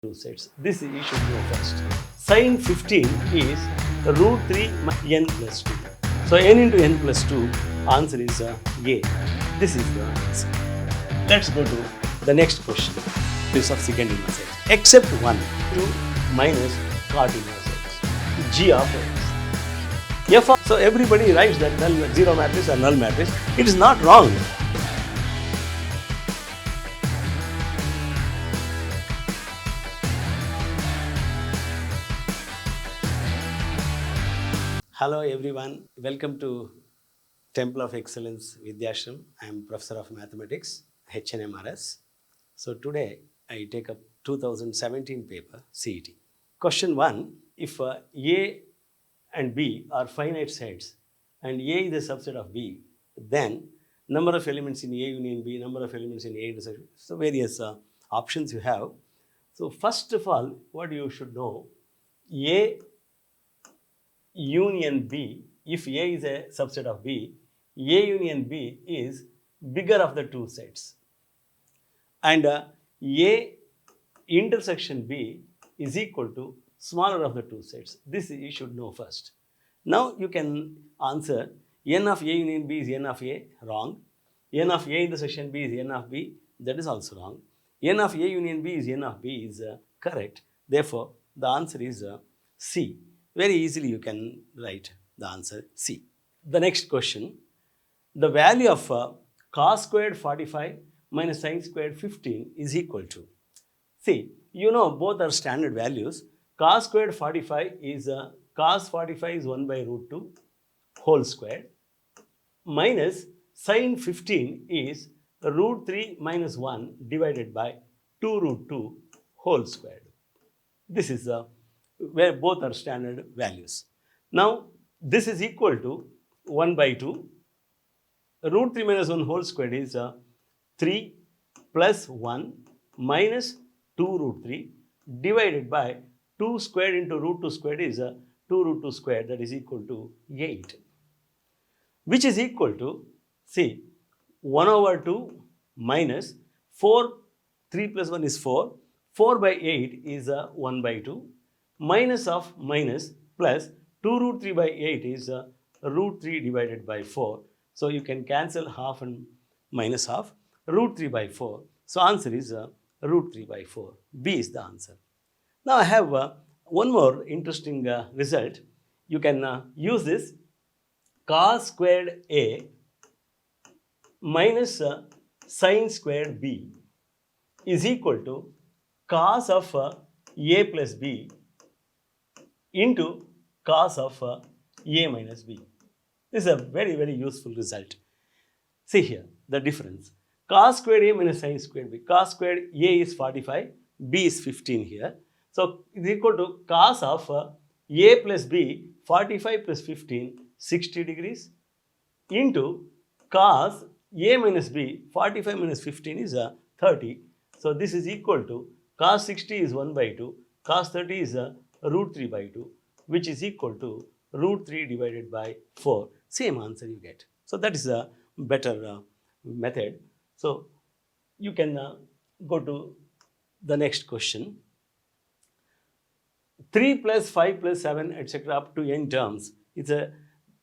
two sets. This you should know first. Sine 15 is root 3 n plus 2. So n into n plus 2, answer is A. This is the answer. Let's go to the next question. This of second inverse x. Except 1, 2 minus cot inverse x. G of x. F of, so everybody writes that null, zero matrix or null matrix. It is not wrong. Hello everyone, welcome to Temple of Excellence Vidyashram. I am Professor of Mathematics, HNMRS. So today I take up 2017 paper CET. Question 1, if A and B are finite sets and A is a subset of B, then number of elements in A union B, number of elements in A intersection, so various options you have. So first of all, what you should know, A union B, if A is a subset of B, A union B is bigger of the two sets. And A intersection B is equal to smaller of the two sets. This you should know first. Now you can answer n of A union B is n of A, wrong. N of A intersection B is n of B, that is also wrong. N of A union B is n of B is correct. Therefore, the answer is C. Very easily you can write the answer C. The next question, the value of cos squared 45 minus sin squared 15 is equal to, see, you know both are standard values. Cos squared 45 is cos 45 is 1 by root 2 whole squared minus sin 15 is root 3 minus 1 divided by 2 root 2 whole squared. This is where both are standard values. Now, this is equal to 1 by 2. Root 3 minus 1 whole squared is 3 plus 1 minus 2 root 3 divided by 2 squared into root 2 squared is 2 root 2 squared, that is equal to 8. Which is equal to, see, 1 over 2 minus 4, 3 plus 1 is 4. 4 by 8 is 1 by 2. Minus of minus plus 2 root 3 by 8 is root 3 divided by 4. So you can cancel half and minus half. Root 3 by 4. So answer is root 3 by 4. B is the answer. Now I have one more interesting result. You can use this cos squared A minus sin squared B is equal to cos of A plus B into cos of A minus B. This is a very, very useful result. See here, the difference. Cos squared A minus sin squared B. Cos squared A is 45, B is 15 here. So, it is equal to cos of A plus B, 45 plus 15, 60 degrees, into cos A minus B, 45 minus 15 is 30. So, this is equal to cos 60 is 1 by 2, cos 30 is root 3 by 2, which is equal to root 3 divided by 4. Same answer you get. So that is a better method. So you can go to the next question. 3 plus 5 plus 7 etc. up to n terms. It's a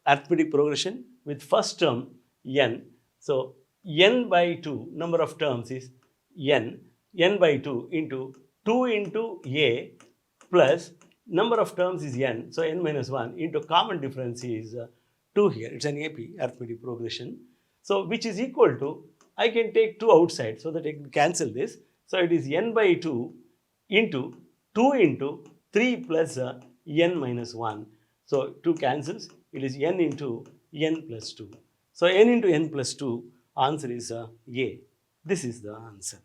arithmetic progression with first term n. So n by 2 number of terms is n by 2 into 2 into a plus number of terms is n, so n minus 1 into common difference is 2 here. It's an AP, arithmetic progression. So which is equal to, I can take 2 outside so that I can cancel this. So it is n by 2 into 2 into 3 plus n minus 1. So 2 cancels, it is n into n plus 2. So n into n plus 2, answer is A. This is the answer.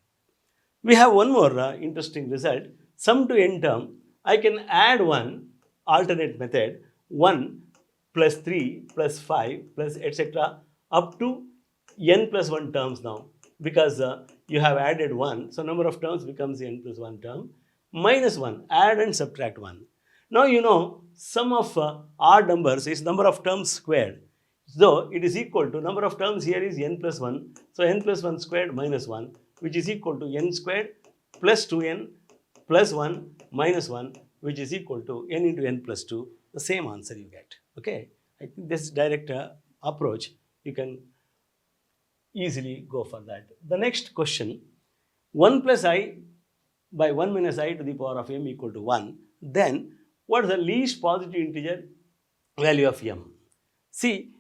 We have one more interesting result. Sum to n term, I can add one alternate method, 1 plus 3 plus 5 plus etc. up to n plus 1 terms now, because you have added 1. So number of terms becomes n plus 1 term. Minus 1, add and subtract 1. Now you know sum of odd numbers is number of terms squared. So it is equal to number of terms here is n plus 1. So n plus 1 squared minus 1, which is equal to n squared plus 2n plus 1 minus 1, which is equal to n into n plus 2, the same answer you get. Okay, I think this direct approach, you can easily go for that. The next question, 1 plus I by 1 minus I to the power of m equal to 1, then what is the least positive integer value of m? See,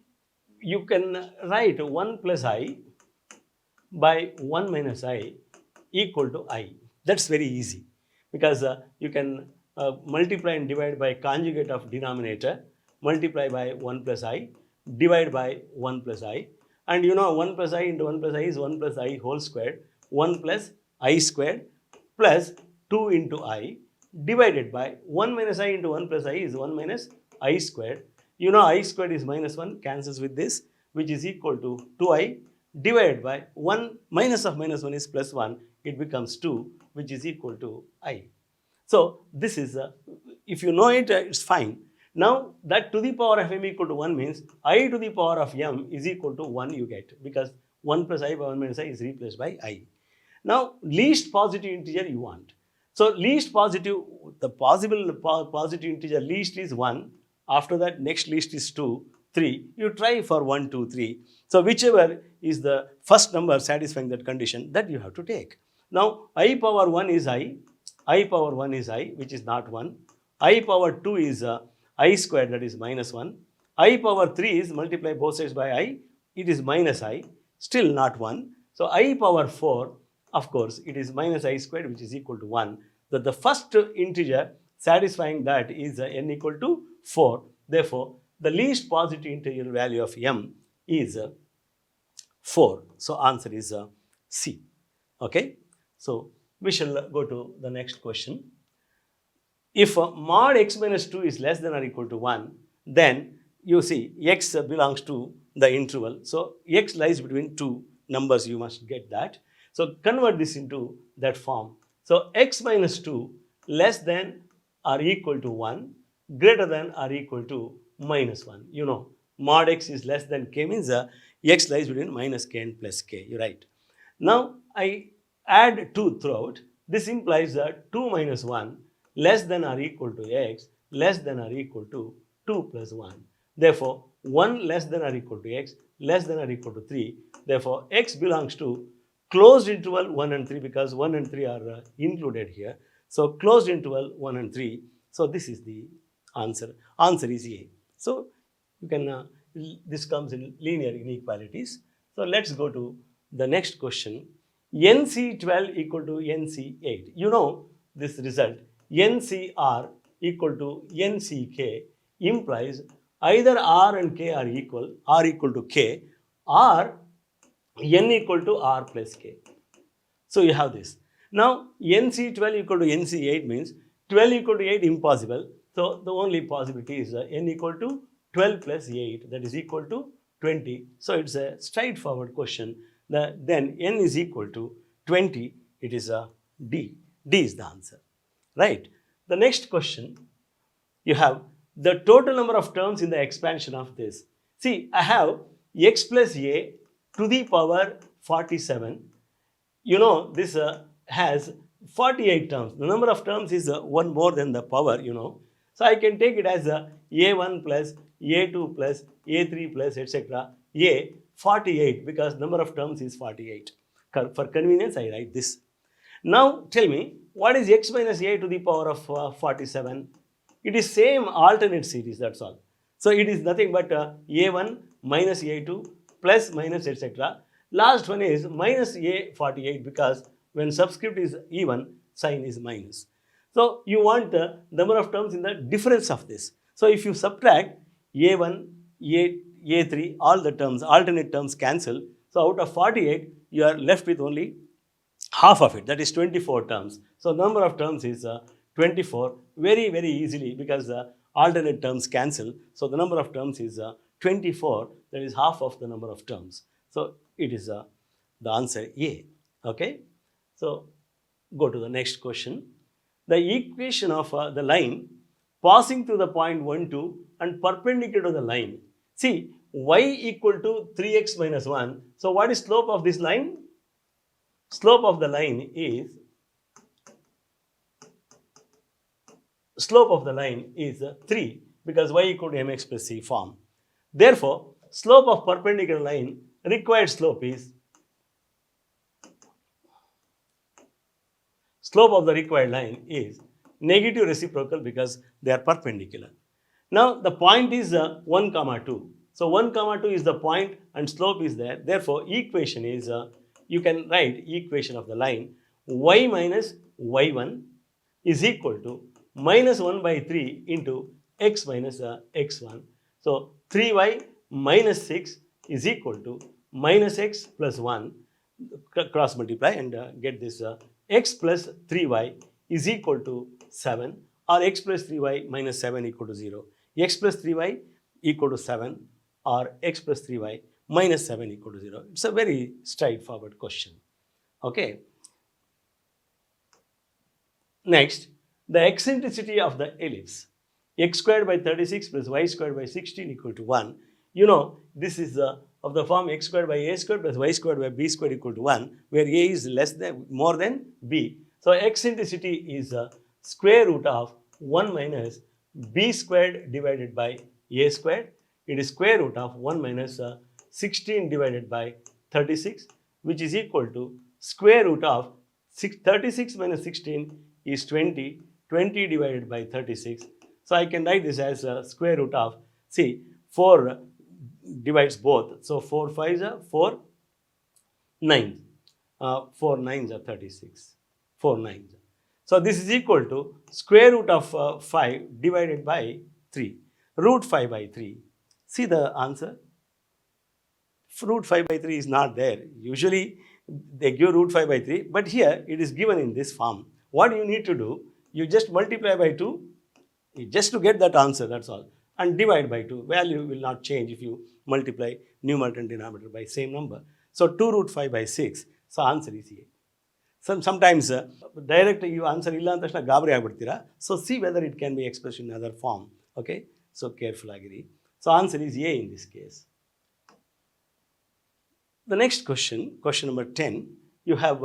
you can write 1 plus I by 1 minus I equal to I. That's very easy because you can multiply and divide by conjugate of denominator, multiply by 1 plus I, divide by 1 plus I, and you know 1 plus I into 1 plus I is 1 plus I whole squared, 1 plus I squared plus 2 into I divided by 1 minus I into 1 plus I is 1 minus I squared. You know I squared is minus 1, cancels with this, which is equal to 2I divided by 1 minus of minus 1 is plus 1, it becomes 2, which is equal to I. So this is, if you know it, it's fine. Now that to the power of m equal to 1 means I to the power of m is equal to 1 you get, because 1 plus I by 1 minus I is replaced by I. Now least positive integer you want. So least positive, the possible positive integer least is 1. After that next least is 2, 3. You try for 1, 2, 3. So whichever is the first number satisfying that condition, that you have to take. Now I power 1 is I power 1 is I, which is not 1. I power 2 is I squared, that is minus 1. I power 3 is multiply both sides by I, it is minus I, still not 1. So I power 4, of course, it is minus I squared, which is equal to 1. So the first integer satisfying that is n equal to 4. Therefore, the least positive integer value of m is 4. So answer is C. Okay. So we shall go to the next question. If mod x minus 2 is less than or equal to 1, then you see x belongs to the interval. So x lies between two numbers, you must get that. So convert this into that form. So x minus 2 less than or equal to 1, greater than or equal to minus 1. You know, mod x is less than k means x lies between minus k and plus k. You're right. Now I add 2 throughout. This implies that 2 minus 1 less than or equal to x less than or equal to 2 plus 1. Therefore, 1 less than or equal to x less than or equal to 3. Therefore, x belongs to closed interval 1 and 3 because 1 and 3 are included here. So, closed interval 1 and 3. So, this is the answer. Answer is A. So, you can, this comes in linear inequalities. So, let's go to the next question. NC12 equal to NC8. You know this result. NCR equal to NCK implies either R and K are equal, R equal to K, or N equal to R plus K. So you have this. Now NC12 equal to NC8 means 12 equal to 8 impossible. So the only possibility is N equal to 12 plus 8, that is equal to 20. So it's a straightforward question. Then N is equal to 20, it is a D. D is the answer. Right. The next question, you have the total number of terms in the expansion of this. See, I have x plus a to the power 47. You know, this has 48 terms. The number of terms is one more than the power, you know. So I can take it as a1 plus a2 plus a3 plus etc. a 48 because number of terms is 48. For convenience, I write this. Now tell me, what is x minus a to the power of 47? It is same alternate series, that's all. So it is nothing but a1 minus a2 plus minus etc. Last one is minus a48 because when subscript is even, sign is minus. So you want the number of terms in the difference of this. So if you subtract a1, a3, all the terms, alternate terms cancel. So out of 48, you are left with only half of it, that is 24 terms. So number of terms is 24, very, very easily because alternate terms cancel. So the number of terms is 24, that is half of the number of terms. So it is the answer A. Okay. So go to the next question. The equation of the line passing through the point 1, 2 and perpendicular to the line. See, y equal to 3x minus 1. So what is slope of this line? Slope of the line is slope of the line is 3 because y equal to mx plus c form. Therefore, slope of perpendicular line, required slope is, slope of the required line is negative reciprocal because they are perpendicular. Now, the point is 1 comma 2. So, 1 comma 2 is the point and slope is there. Therefore, equation is, you can write equation of the line y minus y1 is equal to minus 1 by 3 into x minus x1. So, 3y minus 6 is equal to minus x plus 1, cross multiply and get this x plus 3y is equal to 7, or x plus 3y minus 7 equal to 0. X plus 3y equal to 7 or x plus 3y minus 7 equal to 0. It's a very straightforward question. Okay. Next, the eccentricity of the ellipse, x squared by 36 plus y squared by 16 equal to 1. You know, this is of the form x squared by a squared plus y squared by b squared equal to 1, where a is more than b. So, eccentricity is square root of 1 minus b squared divided by a squared. It is square root of 1 minus 16 divided by 36, which is equal to square root of 36 minus 16 is 20, 20 divided by 36. So, I can write this as square root of, see, 4 divides both. So, 4 5s are 4 9s. 4 9s are 36. 4 9s. So, this is equal to square root of 5 divided by 3. Root 5 by 3. See the answer. Root 5 by 3 is not there. Usually, they give root 5 by 3, but here it is given in this form. What you need to do, you just multiply by 2, just to get that answer, that's all, and divide by 2. Value will not change if you multiply numerator and denominator by same number. So, 2 root 5 by 6. So, answer is A. Sometimes direct you answer illa anta tashna gabri agbiಡ್ತೀರಾ. So, see whether it can be expressed in another form. Okay. So, careful agiri. So, answer is A in this case. The next question, question number 10, you have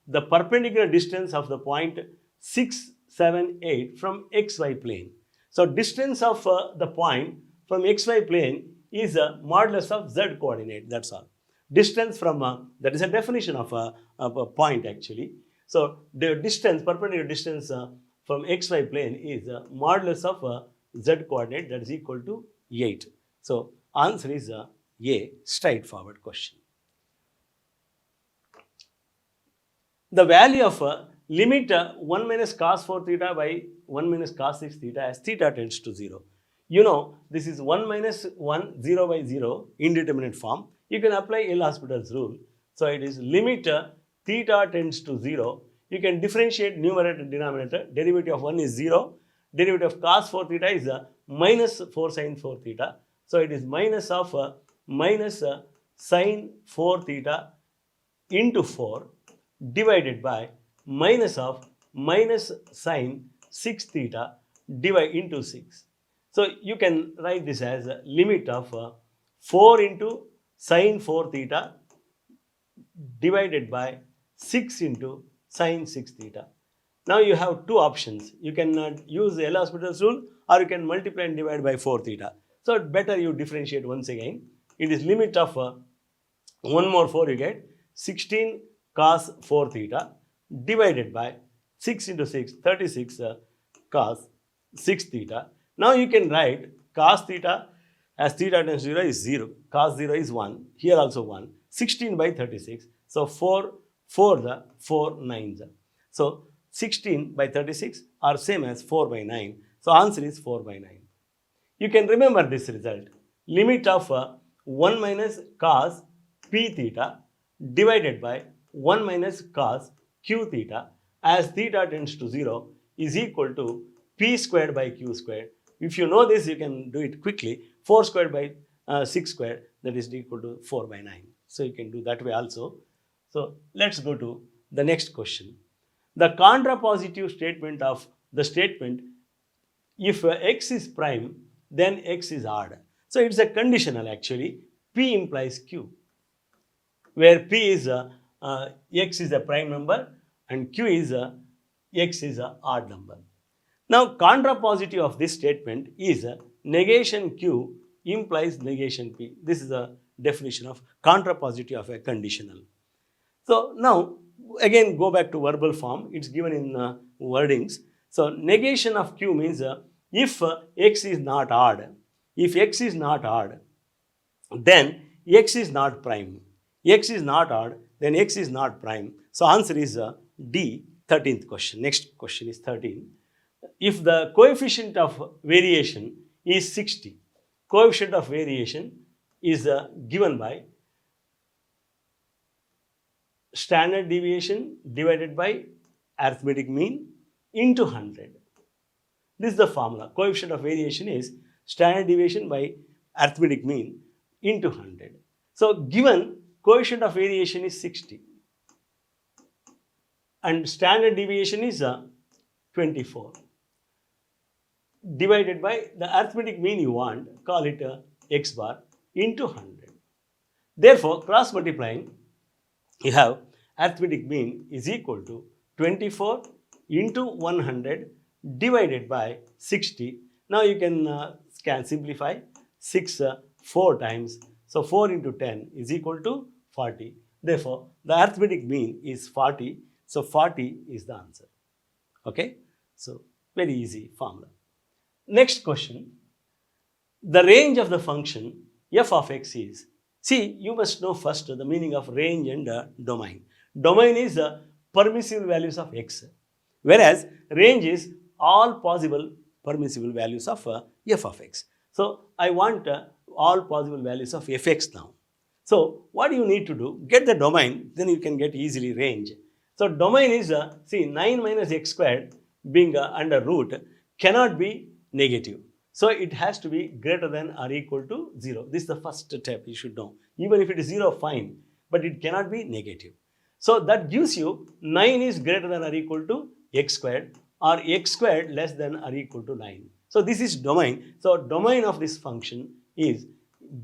the perpendicular distance of the point 6, 7, 8 from xy plane. So, distance of the point from xy plane is a modulus of z coordinate, that's all. Distance from, that is a definition of a point actually. So, the distance, perpendicular distance from xy plane is a modulus of z coordinate, that is equal to 8. So, answer is A, straightforward question. The value of limit 1 minus cos 4 theta by 1 minus cos 6 theta as theta tends to 0. You know, this is 1 minus 1, 0 by 0, indeterminate form. You can apply L'Hospital's rule. So, it is limit theta tends to 0. You can differentiate numerator and denominator. Derivative of 1 is 0. Derivative of cos 4 theta is minus 4 sin 4 theta. So, it is minus of minus sin 4 theta into 4 divided by minus of minus sin 6 theta divided into 6. So, you can write this as a limit of 4 into sin 4 theta divided by 6 into sin 6 theta. Now, you have two options. You can use the L'Hospital's rule or you can multiply and divide by 4 theta. So, better you differentiate once again. It is limit of 1 more 4 you get 16 cos 4 theta divided by 6 into 6, 36 cos 6 theta. Now, you can write cos theta as theta tends to 0 is 0, cos 0 is 1, here also 1, 16 by 36. So, 4 the 4 9s. So, 16 by 36 are same as 4 by 9. So, answer is 4 by 9. You can remember this result. Limit of 1 minus cos p theta divided by 1 minus cos q theta as theta tends to 0 is equal to p squared by q squared. If you know this, you can do it quickly. 4 squared by 6 squared, that is equal to 4 by 9. So, you can do that way also. So, let's go to the next question. The contrapositive statement of the statement, if x is prime, then x is odd. So, it's a conditional actually. P implies q, where p is x is a prime number and q is x is a odd number. Now, contrapositive of this statement is negation Q implies negation P. This is the definition of contrapositive of a conditional. So now, again go back to verbal form. It's given in wordings. So negation of Q means if X is not odd, if X is not odd, then X is not prime. X is not odd, then X is not prime. So answer is D, 13th question. Next question is 13. If the coefficient of variation is 60, coefficient of variation is given by standard deviation divided by arithmetic mean into 100. This is the formula. Coefficient of variation is standard deviation by arithmetic mean into 100. So given coefficient of variation is 60 and standard deviation is 24 divided by the arithmetic mean you want, call it x bar into 100. Therefore, cross multiplying, you have arithmetic mean is equal to 24 into 100 divided by 60. Now you can simplify 6 4 times. So 4 into 10 is equal to 40. Therefore, the arithmetic mean is 40. So 40 is the answer. Okay. So very easy formula. Next question. The range of the function f of x is, see, you must know first the meaning of range and domain. Domain is permissible values of x, whereas range is all possible permissible values of f of x. So I want all possible values of fx now. So what you need to do, get the domain, then you can get easily range. So domain is, see, 9 minus x squared being under root cannot be negative. So it has to be greater than or equal to 0. This is the first step you should know. Even if it is 0, fine, but it cannot be negative. So that gives you 9 is greater than or equal to x squared or x squared less than or equal to 9. So this is domain. So domain of this function is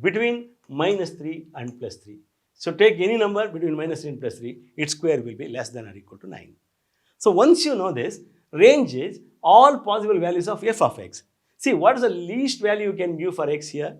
between minus 3 and plus 3. So take any number between minus 3 and plus 3, its square will be less than or equal to 9. So once you know this, range is all possible values of f of x. See, what is the least value you can give for x here?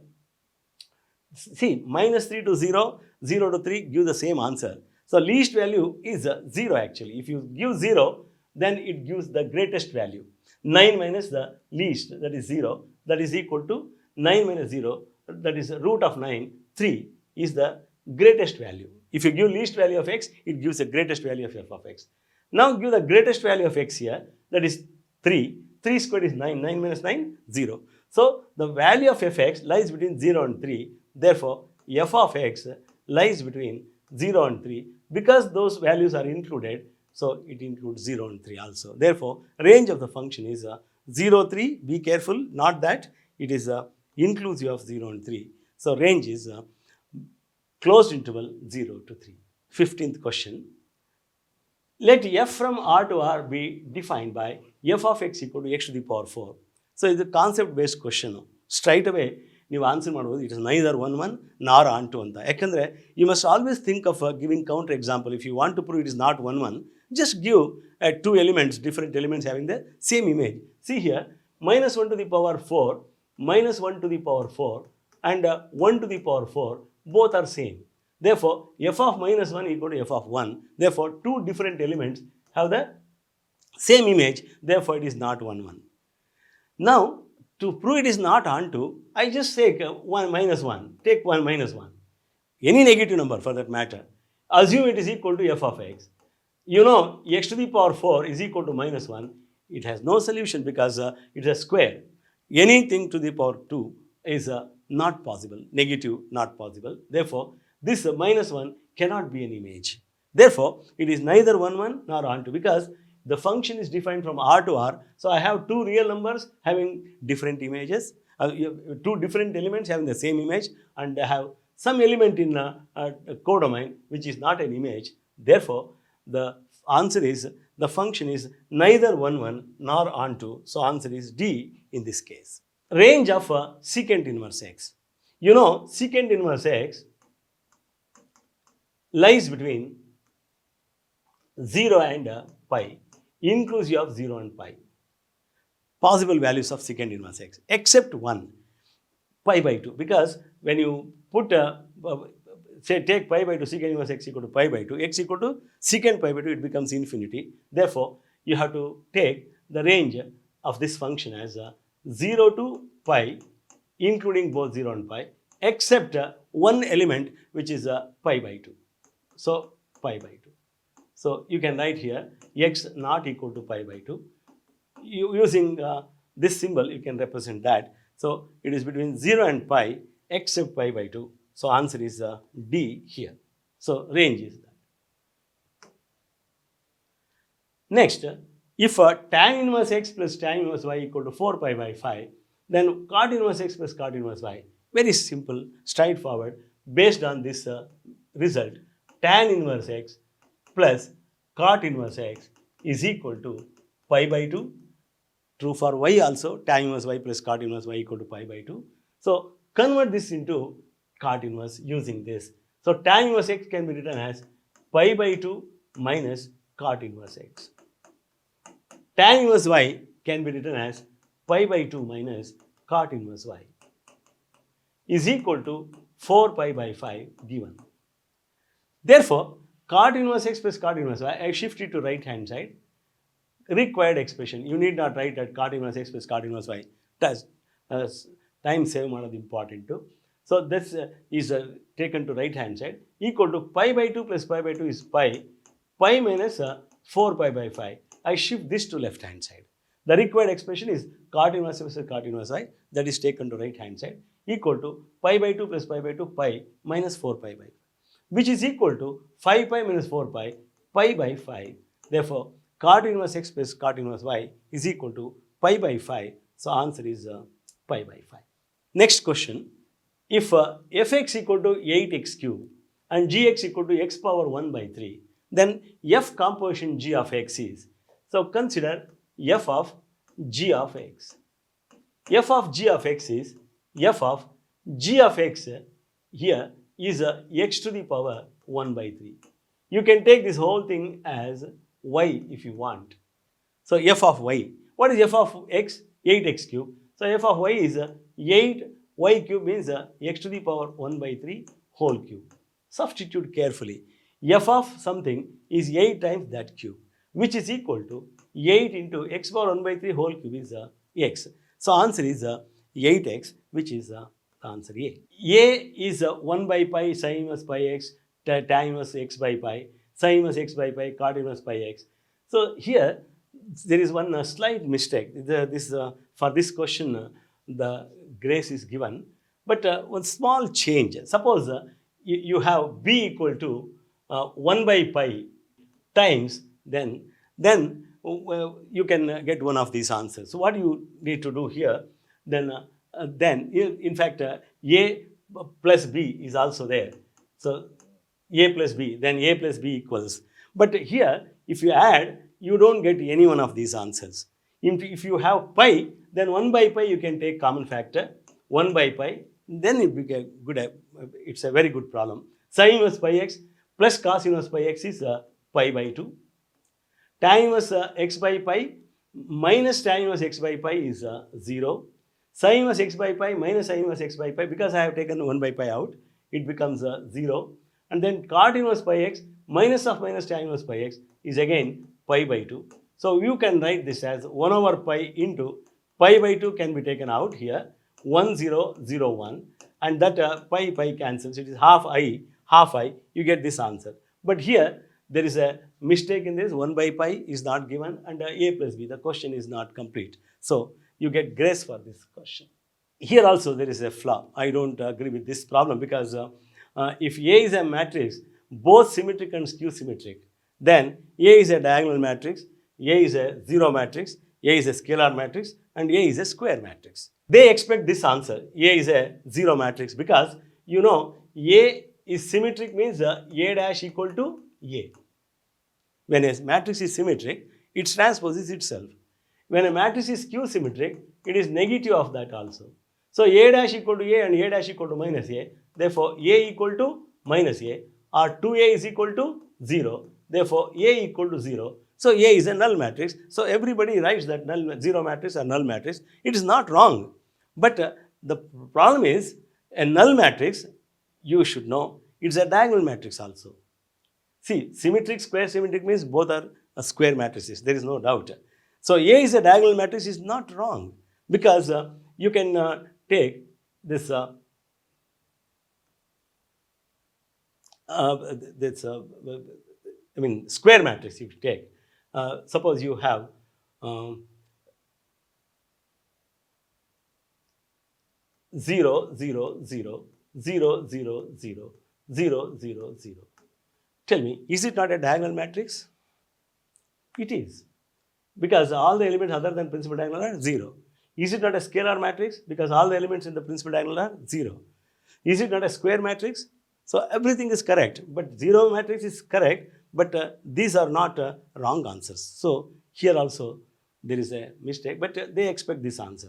See, minus 3 to 0, 0 to 3 give the same answer. So least value is 0 actually. If you give 0, then it gives the greatest value. 9 minus the least, that is 0, that is equal to 9 minus 0, that is root of 9, 3 is the greatest value. If you give least value of x, it gives the greatest value of f of x. Now give the greatest value of x here, that is 3. 3 squared is 9, 9 minus 9, 0. So the value of fx lies between 0 and 3. Therefore, f of x lies between 0 and 3. Because those values are included, so it includes 0 and 3 also. Therefore, range of the function is 0, 3. Be careful, not that. It is inclusive of 0 and 3. So range is closed interval 0 to 3. 15th question. Let f from R to R be defined by f of x equal to x to the power 4. So it's a concept based question. Straight away, you answer it is neither 1 1 nor on 2 anta. You must always think of giving counter example. If you want to prove it is not 1 1, just give two elements, different elements having the same image. See here, minus 1 to the power 4, minus 1 to the power 4 and 1 to the power 4, both are same. Therefore, f of minus 1 equal to f of 1. Therefore, two different elements have the same image. Therefore, it is not 1 1. Now, to prove it is not onto, I just take 1 minus 1. Take 1 minus 1. Any negative number for that matter. Assume it is equal to f of x. You know, x to the power 4 is equal to minus 1. It has no solution because it is a square. Anything to the power 2 is not possible. Negative, not possible. Therefore, this minus 1 cannot be an image. Therefore, it is neither 1 1 nor onto because the function is defined from R to R. So I have two real numbers having different images, two different elements having the same image, and I have some element in a codomain which is not an image. Therefore, the answer is the function is neither 1 1 nor onto. So answer is D in this case. Range of secant inverse x. You know, secant inverse x lies between 0 and pi, inclusive of 0 and pi. possible values of secant inverse x, except one, pi by 2, because when you put say take pi by 2, secant inverse x equal to pi by 2, x equal to secant pi by 2, it becomes infinity. Therefore, you have to take the range of this function as 0 to pi, including both 0 and pi, except one element which is pi by 2. So, pi by 2. So, you can write here x not equal to pi by 2. Using this symbol, you can represent that. So, it is between 0 and pi except pi by 2. So, answer is D here. So, range is that. Next, if tan inverse x plus tan inverse y equal to 4 pi by 5, then cot inverse x plus cot inverse y, very simple, straightforward, based on this result, tan inverse x plus cot inverse x is equal to pi by 2. True for y also, tan inverse y plus cot inverse y equal to pi by 2. So, convert this into cot inverse using this. So, tan inverse x can be written as pi by 2 minus cot inverse x. Tan inverse y can be written as pi by 2 minus cot inverse y is equal to 4 pi by 5 given. Therefore, cot inverse x plus cot inverse y, I shift it to right hand side. Required expression, you need not write that cot inverse x plus cot inverse y. That's time save one of the important too. So, this is taken to right hand side, equal to pi by 2 plus pi by 2 is pi minus 4 pi by 5. I shift this to left hand side. The required expression is cot inverse plus cot inverse y, that is taken to right hand side, equal to pi by 2 plus pi by 2 pi minus 4 pi by 5, which is equal to 5 pi minus 4 pi by 5. Therefore, cot inverse x plus cot inverse y is equal to pi by 5. So, answer is pi by 5. Next question, if fx equal to 8x cube and gx equal to x power 1 by 3, then f composition g of x is, so consider f of g of x. F of g of x is, f of g of x here is x to the power 1 by 3. You can take this whole thing as y if you want. So, f of y. What is f of x? 8x cube. So, f of y is 8y cube means x to the power 1 by 3 whole cube. Substitute carefully. F of something is 8 times that cube, which is equal to 8 into x power 1 by 3 whole cube is x. So, answer is 8x, which is the answer A. A is 1 by pi sin inverse pi x, tan inverse x by pi, sin inverse x by pi, cot inverse pi x. So, here there is one slight mistake. For this question, the grace is given, but one small change. Suppose you have b equal to 1 by pi times, then you can get one of these answers. So, what you need to do here, then in fact, a plus b is also there. So, a plus b, then a plus b equals. But here, if you add, you don't get any one of these answers. If you have pi, then 1 by pi you can take common factor, 1 by pi, then it becomes good. It's a very good problem. Sin inverse pi x plus cos inverse pi x is pi by 2. Tan inverse x by pi minus tan inverse x by pi is 0. Sin inverse x by pi minus sin inverse x by pi, because I have taken 1 by pi out, it becomes 0. And then cot inverse pi x minus of minus tan inverse pi x is again pi by 2. So, you can write this as 1 over pi into pi by 2 can be taken out here, 1 0 0 1, and that pi cancels, it is half I, you get this answer. But here there is a mistake in this, 1 by pi is not given, and a plus b, the question is not complete. So, you get grace for this question. Here also there is a flaw. I don't agree with this problem, because if A is a matrix, both symmetric and skew symmetric, then A is a diagonal matrix, A is a zero matrix, A is a scalar matrix, and A is a square matrix. They expect this answer, A is a zero matrix, because you know A is symmetric means A dash equal to A. When a matrix is symmetric, it transposes itself. When a matrix is skew symmetric, it is negative of that also. So, A dash equal to A and A dash equal to minus A. Therefore, A equal to minus A, or 2A is equal to 0. Therefore, A equal to 0. So A is a null matrix. So everybody writes that null zero matrix or null matrix. It is not wrong. But the problem is a null matrix, you should know, it's a diagonal matrix also. See, symmetric, square symmetric means both are square matrices. There is no doubt. So A is a diagonal matrix is not wrong because you can take this square matrix you take. Suppose you have 0, 0, 0, 0, 0, 0, 0, 0, 0. Tell me, is it not a diagonal matrix? It is. Because all the elements other than principal diagonal are 0. Is it not a scalar matrix? Because all the elements in the principal diagonal are 0. Is it not a square matrix? So everything is correct, but 0 matrix is correct, but these are not wrong answers. So here also there is a mistake, but they expect this answer.